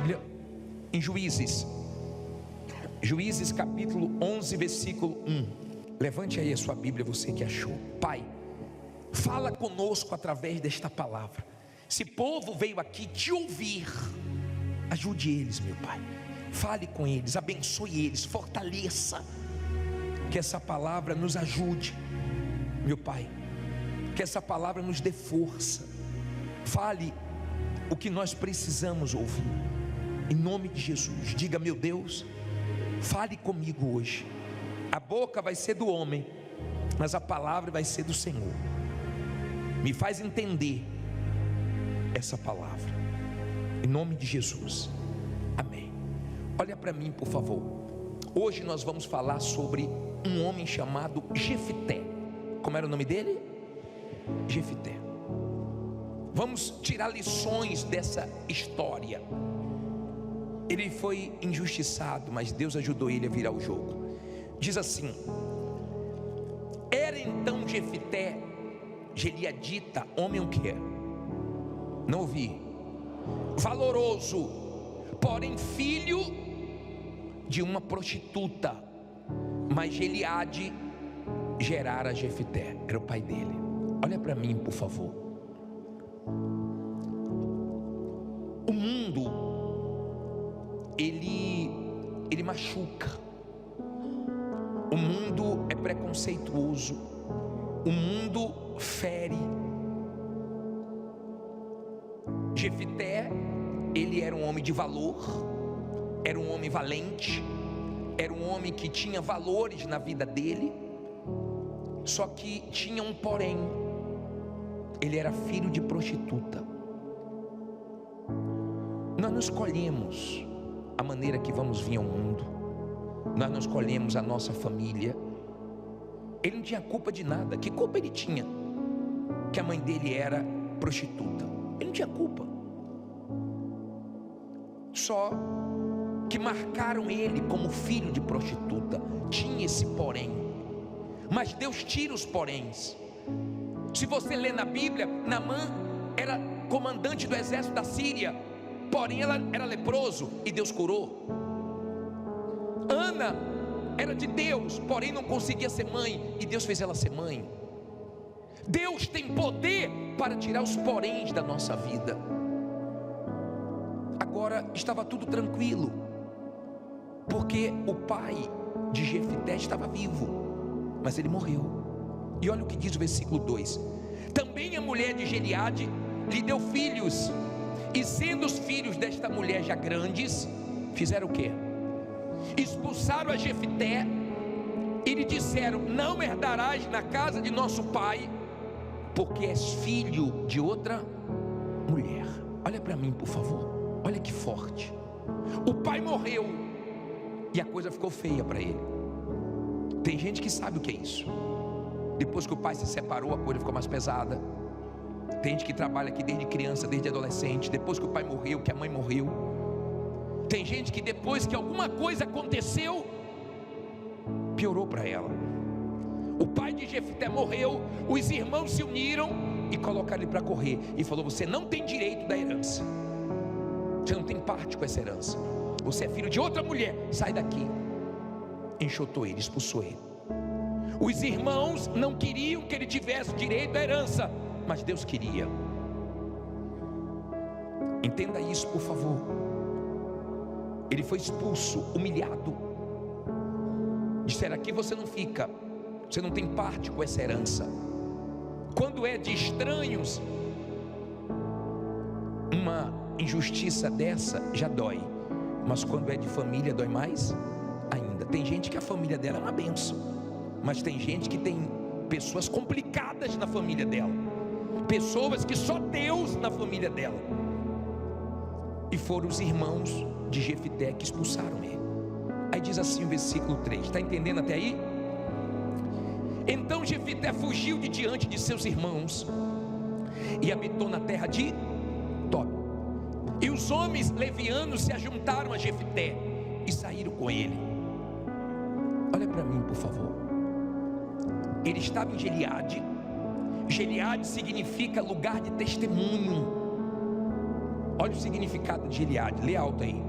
Bíblia em Juízes capítulo 11, versículo 1. Levante aí a sua Bíblia, você que achou. Pai, fala conosco através desta palavra. Esse povo veio aqui te ouvir, ajude eles, meu Pai. Fale com eles, abençoe eles, fortaleça. Que essa palavra nos ajude, meu Pai. Que essa palavra nos dê força. Fale o que nós precisamos ouvir, em nome de Jesus. Diga: meu Deus, fale comigo hoje. A boca vai ser do homem, mas a palavra vai ser do Senhor. Me faz entender essa palavra, em nome de Jesus, amém. Olha para mim, por favor. Hoje nós vamos falar sobre um homem chamado Jefté. Como era o nome dele? Jefté. Vamos tirar lições dessa história. Ele foi injustiçado, mas Deus ajudou ele a virar o jogo. Diz assim: era então Jefté gileadita, homem o quê? Não ouvi. Valoroso, porém filho de uma prostituta. Mas Gileade gerara Jefté, era o pai dele. Olha para mim, por favor. O mundo, ele machuca. O mundo é preconceituoso. O mundo fere. Jefté, ele era um homem de valor, era um homem valente, era um homem que tinha valores na vida dele. Só que tinha um porém: ele era filho de prostituta. Nós não escolhemos a maneira que vamos vir ao mundo, nós não escolhemos a nossa família. Ele não tinha culpa de nada. Que culpa ele tinha? Que a mãe dele era prostituta. Ele não tinha culpa. Só que marcaram ele como filho de prostituta. Tinha esse porém. Mas Deus tira os poréns. Se você ler na Bíblia, Naamã era comandante do exército da Síria, porém ela era leproso e Deus curou. Ana era de Deus, porém não conseguia ser mãe e Deus fez ela ser mãe. Deus tem poder para tirar os poréns da nossa vida. Agora estava tudo tranquilo, porque o pai de Jefté estava vivo, mas ele morreu. E olha o que diz o versículo 2: também a mulher de Gileade lhe deu filhos, e sendo os filhos desta mulher já grandes, fizeram o quê? Expulsaram a Jefté e lhe disseram: não herdarás na casa de nosso pai, porque és filho de outra mulher. Olha para mim, por favor. Olha que forte. O pai morreu e a coisa ficou feia para ele. Tem gente que sabe o que é isso. Depois que o pai se separou, a coisa ficou mais pesada. Tem gente que trabalha aqui desde criança, desde adolescente. Depois que o pai morreu, que a mãe morreu. Tem gente que depois que alguma coisa aconteceu, piorou para ela. O pai de Jefté morreu, os irmãos se uniram e colocaram ele para correr. E falou: você não tem direito da herança, você não tem parte com essa herança, você é filho de outra mulher, sai daqui. Enxotou ele, expulsou ele. Os irmãos não queriam que ele tivesse direito à herança, mas Deus queria. Entenda isso, por favor. Ele foi expulso, humilhado. Disseram: aqui você não fica, você não tem parte com essa herança. Quando é de estranhos, uma injustiça dessa já dói, mas quando é de família dói mais ainda. Tem gente que a família dela é uma bênção, mas tem gente que tem pessoas complicadas na família dela, pessoas que só Deus na família dela. E foram os irmãos de Jefté que expulsaram ele. Aí diz assim o versículo 3, está entendendo até aí? Então Jefté fugiu de diante de seus irmãos e habitou na terra de Tob. E os homens levianos se ajuntaram a Jefté e saíram com ele. Olha para mim, por favor. Ele estava em Gileade. Gileade significa lugar de testemunho. Olha o significado de Gileade, lê alto aí.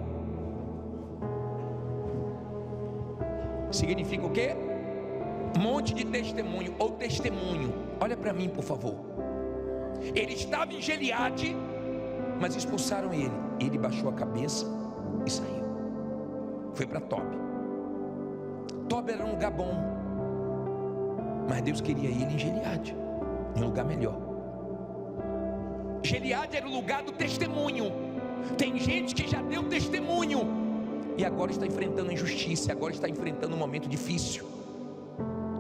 Significa o quê? Monte de testemunho, ou testemunho. Olha para mim, por favor. Ele estava em Gileade, mas expulsaram ele. Ele baixou a cabeça e saiu. Foi para Tobi. Tobi era um lugar bom, mas Deus queria ele em Gileade, em um lugar melhor. Gileade era o lugar do testemunho. Tem gente que já deu testemunho e agora está enfrentando a injustiça, agora está enfrentando um momento difícil.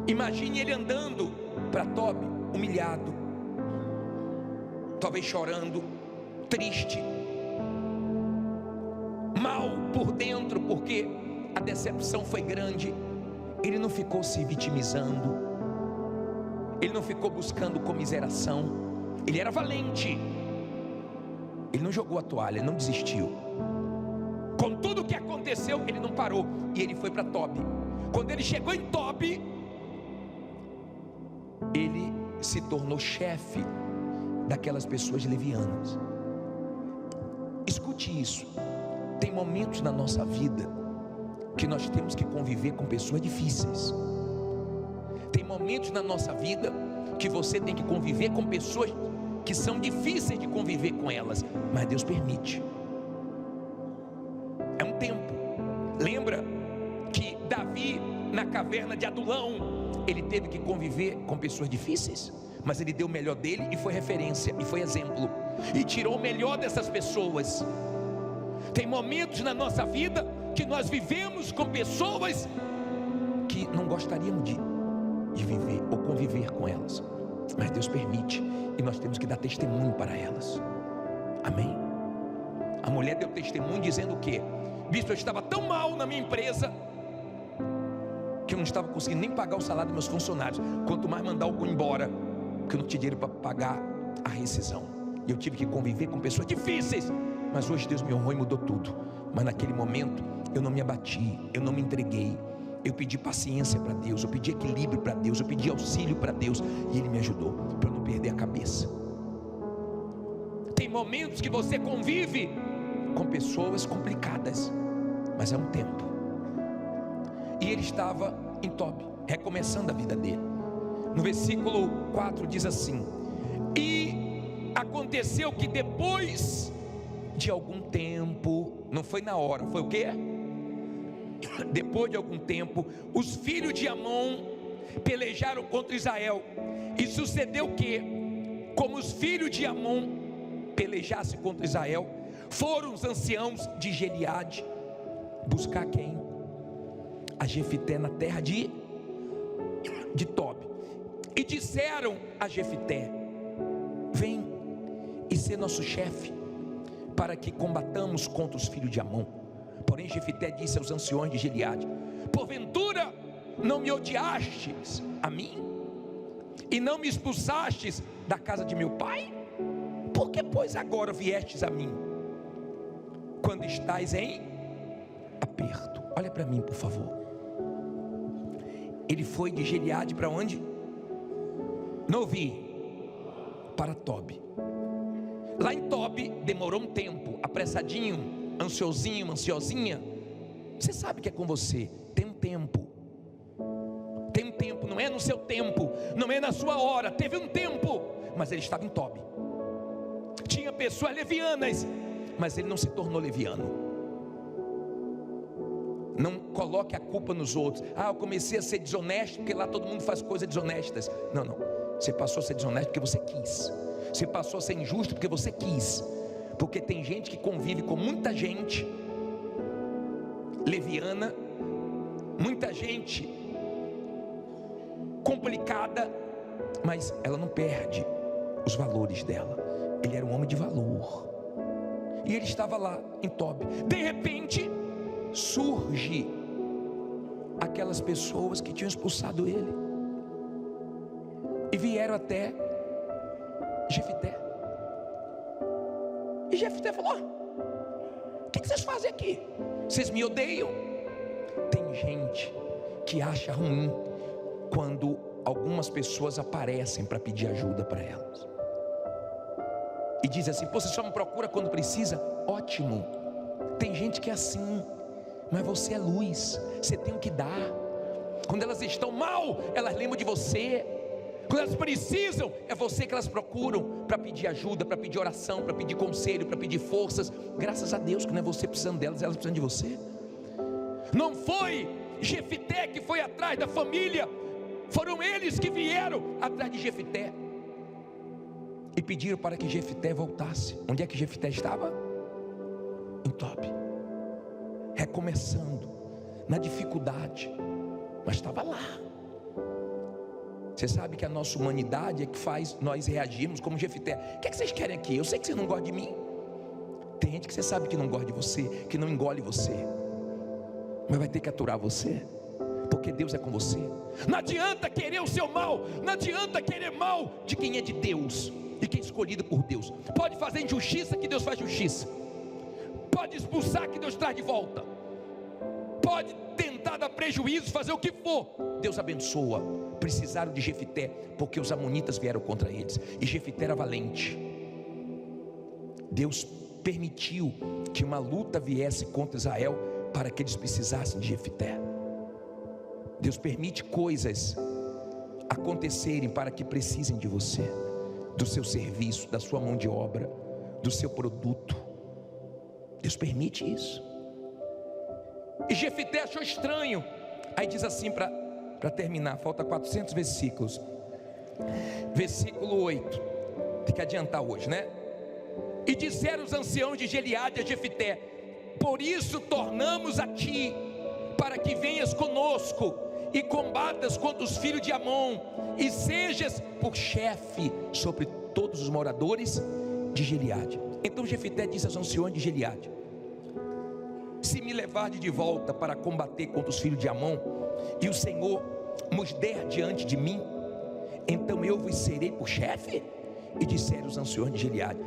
Imagine ele andando para Tobi, humilhado, talvez chorando, triste, mal por dentro, porque a decepção foi grande. Ele não ficou se vitimizando, ele não ficou buscando comiseração, ele era valente, ele não jogou a toalha, não desistiu. Com tudo o que aconteceu, ele não parou, e ele foi para Tobi. Quando ele chegou em Tobi, ele se tornou chefe daquelas pessoas levianas. Escute isso. Tem momentos na nossa vida que nós temos que conviver com pessoas difíceis. Tem momentos na nossa vida que você tem que conviver com pessoas que são difíceis de conviver com elas, mas Deus permite. É um tempo. Lembra que Davi, na caverna de Adulão, ele teve que conviver com pessoas difíceis, mas ele deu o melhor dele e foi referência, e foi exemplo, e tirou o melhor dessas pessoas. Tem momentos na nossa vida que nós vivemos com pessoas que não gostaríamos de viver ou conviver com elas, mas Deus permite, e nós temos que dar testemunho para elas. Amém? A mulher deu testemunho dizendo o quê? Bispo, eu estava tão mal na minha empresa que eu não estava conseguindo nem pagar o salário dos meus funcionários, quanto mais mandar algum embora, porque eu não tinha dinheiro para pagar a rescisão, e eu tive que conviver com pessoas difíceis, mas hoje Deus me honrou e mudou tudo. Mas naquele momento eu não me abati, eu não me entreguei, eu pedi paciência para Deus, eu pedi equilíbrio para Deus, eu pedi auxílio para Deus, e Ele me ajudou para eu não perder a cabeça. Tem momentos que você convive com pessoas complicadas, mas é um tempo. E ele estava em Tobi, recomeçando a vida dele. No versículo 4 diz assim: e aconteceu que depois de algum tempo, não foi na hora, foi o quê? Depois de algum tempo, os filhos de Amon pelejaram contra Israel. E sucedeu que, como os filhos de Amon pelejassem contra Israel, foram os anciãos de Gileade buscar quem? A Jefité na terra de Tobi. E disseram a Jefité: vem e ser nosso chefe, para que combatamos contra os filhos de Amon. Porém Jefité disse aos anciões de Gileade: porventura não me odiastes a mim, e não me expulsastes da casa de meu pai? Por que pois agora viestes a mim, quando estás em aperto? Olha para mim, por favor. Ele foi de Gileade para onde? Não ouvi. Para Tobi. Lá em Tobi demorou um tempo, apressadinho, ansiosinho, ansiosinha. Você sabe que é com você. Tem um tempo. Tem um tempo, não é no seu tempo, não é na sua hora. Teve um tempo, mas ele estava em Tobi. Tinha pessoas levianas, mas ele não se tornou leviano. Não coloque a culpa nos outros. Ah, eu comecei a ser desonesto porque lá todo mundo faz coisas desonestas. Não, não. Você passou a ser desonesto porque você quis. Você passou a ser injusto porque você quis. Porque tem gente que convive com muita gente leviana, muita gente complicada, mas ela não perde os valores dela. Ele era um homem de valor, e ele estava lá em Tobi. De repente surge aquelas pessoas que tinham expulsado ele e vieram até Jefité. E Jefité falou: o que vocês fazem aqui? Vocês me odeiam? Tem gente que acha ruim quando algumas pessoas aparecem para pedir ajuda para elas. E diz assim: pô, você só me procura quando precisa? Ótimo, tem gente que é assim, mas você é luz, você tem o que dar. Quando elas estão mal, elas lembram de você. Quando elas precisam, é você que elas procuram para pedir ajuda, para pedir oração, para pedir conselho, para pedir forças. Graças a Deus que não é você precisando delas, elas precisam de você. Não foi Jefité que foi atrás da família, foram eles que vieram atrás de Jefité e pediram para que Jefité voltasse. Onde é que Jefité estava? Em Tobi, recomeçando, na dificuldade, mas estava lá. Você sabe que a nossa humanidade é que faz nós reagirmos como Jefité. O que é que vocês querem aqui? Eu sei que vocês não gostam de mim. Tem gente que você sabe que não gosta de você, que não engole você, mas vai ter que aturar você, porque Deus é com você. Não adianta querer o seu mal, não adianta querer mal de quem é de Deus e quem é escolhido por Deus. Pode fazer injustiça, que Deus faz justiça. Pode expulsar, que Deus traz de volta. Pode tentar dar prejuízo, fazer o que for, Deus abençoa. Precisaram de Jefité, porque os amonitas vieram contra eles, e Jefité era valente. Deus permitiu que uma luta viesse contra Israel, para que eles precisassem de Jefité. Deus permite coisas acontecerem para que precisem de você, do seu serviço, da sua mão de obra, do seu produto. Deus permite isso. E Jefité achou estranho. Aí diz assim, para terminar, falta 400 versículos. Versículo 8. Tem que adiantar hoje, né? E disseram os anciãos de Gileade a Jefité: por isso tornamos a ti, para que venhas conosco e combatas contra os filhos de Amon, e sejas por chefe sobre todos os moradores de Gileade. Então Jefité disse aos anciões de Gileade: se me levardes de volta para combater contra os filhos de Amon, e o Senhor nos der diante de mim, então eu vos serei por chefe? E disseram os anciões de Gileade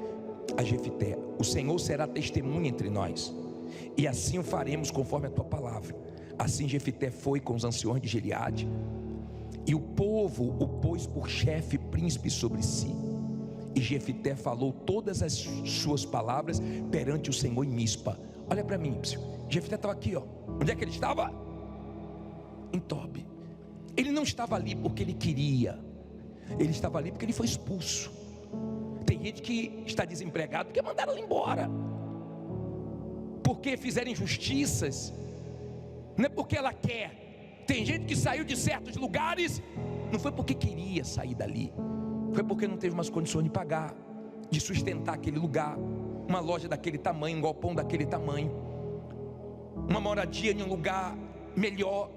a Jefité: o Senhor será testemunha entre nós, e assim o faremos conforme a tua palavra. Assim Jefité foi com os anciões de Gileade, e o povo o pôs por chefe, príncipe sobre si. E Jefité falou todas as suas palavras perante o Senhor em Mispa. Olha para mim, Jefité estava aqui, ó. Onde é que ele estava? Em Tobi. Ele não estava ali porque ele queria, ele estava ali porque ele foi expulso. Tem gente que está desempregado porque mandaram ele embora, porque fizeram injustiças, não é porque ela quer. Tem gente que saiu de certos lugares, não foi porque queria sair dali, foi porque não teve mais condições de pagar, de sustentar aquele lugar, uma loja daquele tamanho, um galpão daquele tamanho, uma moradia em um lugar melhor.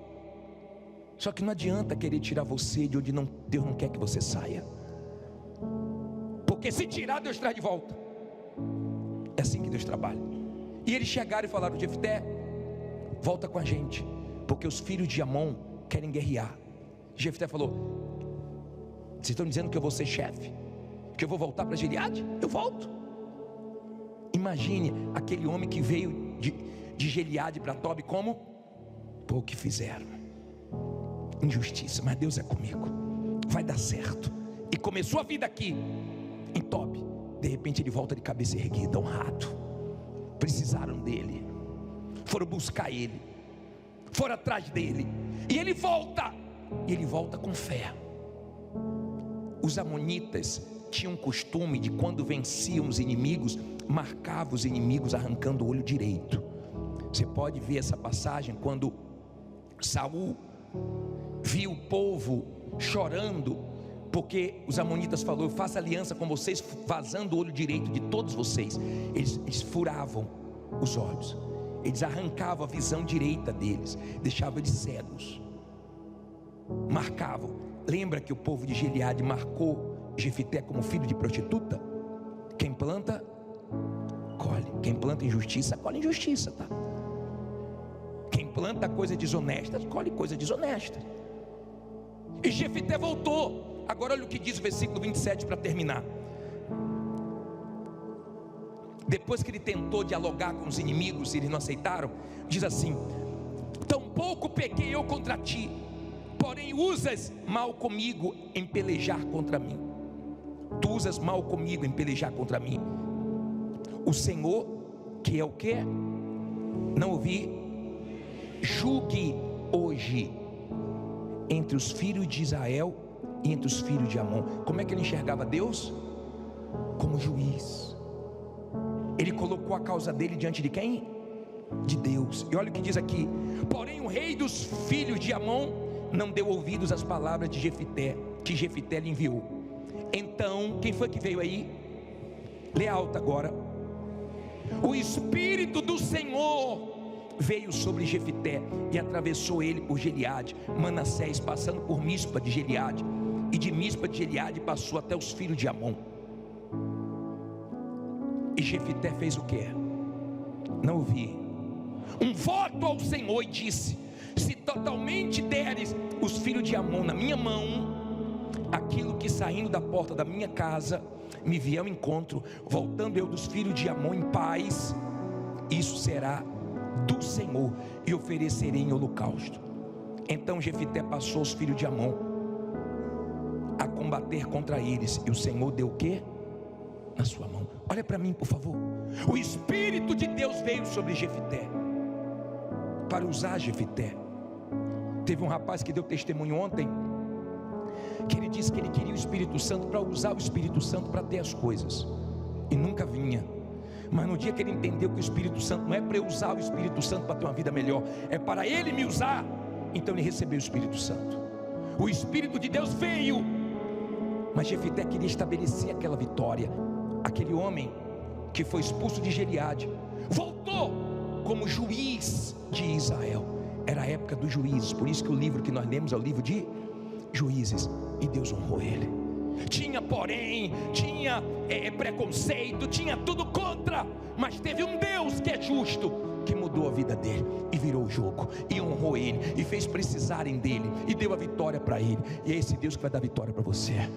Só que não adianta querer tirar você de onde Deus não quer que você saia, porque se tirar, Deus traz de volta. É assim que Deus trabalha. E eles chegaram e falaram: Jefté, volta com a gente, porque os filhos de Amon querem guerrear. Jefté falou: vocês estão dizendo que eu vou ser chefe, que eu vou voltar para Gileade? Eu volto. Imagine aquele homem que veio de Gileade para Tobi, como? Pô, o que fizeram? Injustiça, mas Deus é comigo, vai dar certo. E começou a vida aqui em Tobi. De repente ele volta de cabeça erguida, honrado. Precisaram dele, foram buscar ele, foram atrás dele, e ele volta com fé. Os amonitas tinham costume de, quando venciam os inimigos, marcavam os inimigos arrancando o olho direito. Você pode ver essa passagem quando Saul viu o povo chorando, porque os amonitas falaram: eu faço aliança com vocês, vazando o olho direito de todos vocês. Eles furavam os olhos, eles arrancavam a visão direita deles, deixavam eles cegos, marcavam. Lembra que o povo de Gileade marcou Jefté como filho de prostituta? Quem planta, colhe. Quem planta injustiça, colhe injustiça, tá? Quem planta coisa desonesta, colhe coisa desonesta. E Jefté voltou. Agora olha o que diz o versículo 27 para terminar. Depois que ele tentou dialogar com os inimigos e eles não aceitaram, diz assim: tampouco pequei eu contra ti, porém usas mal comigo em pelejar contra mim. Tu usas mal comigo em pelejar contra mim. O Senhor, que é o quê? Não ouvi. Julgue hoje entre os filhos de Israel e entre os filhos de Amon. Como é que ele enxergava Deus? Como juiz. Ele colocou a causa dele diante de quem? De Deus. E olha o que diz aqui: porém o rei dos filhos de Amon não deu ouvidos às palavras de Jefité, que Jefité lhe enviou. Então, quem foi que veio aí? Lê alto agora. O Espírito do Senhor veio sobre Jefité e atravessou ele por Gileade, Manassés, passando por Mispa de Gileade, e de Mispa de Gileade passou até os filhos de Amon. E Jefité fez o que? Não ouvi. Um voto ao Senhor e disse: se totalmente deres os filhos de Amon na minha mão, aquilo que saindo da porta da minha casa me vier ao encontro, voltando eu dos filhos de Amon em paz, isso será do Senhor, e oferecerei em holocausto. Então Jefité passou os filhos de Amon a combater contra eles, e o Senhor deu o que? Na sua mão. Olha para mim, por favor. O Espírito de Deus veio sobre Jefité para usar Jefité. Teve um rapaz que deu testemunho ontem, que ele disse que ele queria o Espírito Santo para usar o Espírito Santo para ter as coisas, e nunca vinha. Mas no dia que ele entendeu que o Espírito Santo não é para eu usar o Espírito Santo para ter uma vida melhor, é para ele me usar, então ele recebeu o Espírito Santo. O Espírito de Deus veio, mas Jefité queria estabelecer aquela vitória. Aquele homem que foi expulso de Gileade voltou como juiz de Israel. Era a época dos juízes, por isso que o livro que nós lemos é o livro de Juízes, e Deus honrou ele. Tinha porém, preconceito, tinha tudo contra, mas teve um Deus que é justo, que mudou a vida dele, e virou o jogo, e honrou ele, e fez precisarem dele, e deu a vitória para ele. E é esse Deus que vai dar vitória para você.